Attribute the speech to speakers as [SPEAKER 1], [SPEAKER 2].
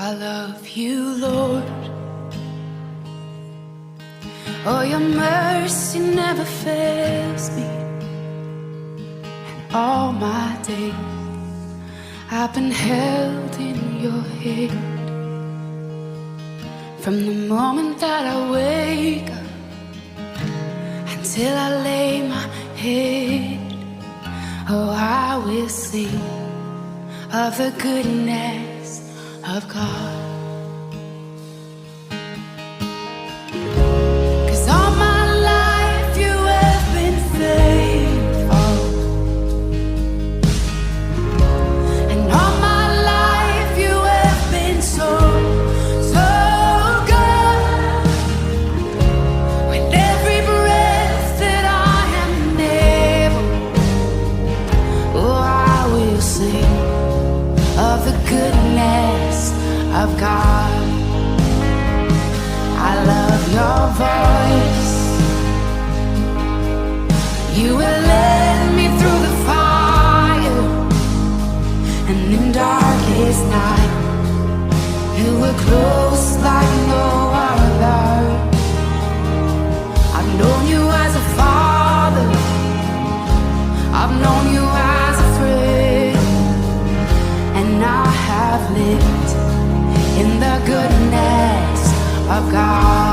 [SPEAKER 1] I love you, Lord. Oh, your mercy never fails me. And all my days I've been held in your hand. From the moment that I wake up until I lay my head, oh, I will sing of the goodness of God. 'Cause all my life you have been faithful, and all my life you have been so, so good. With every breath that I am able, oh, I will sing of the goodness of God. I love your voice. You will lead me through the fire, and in darkest night you were close like no other. I've known you as a father, I've known you as a friend, and I have lived in the goodness of God.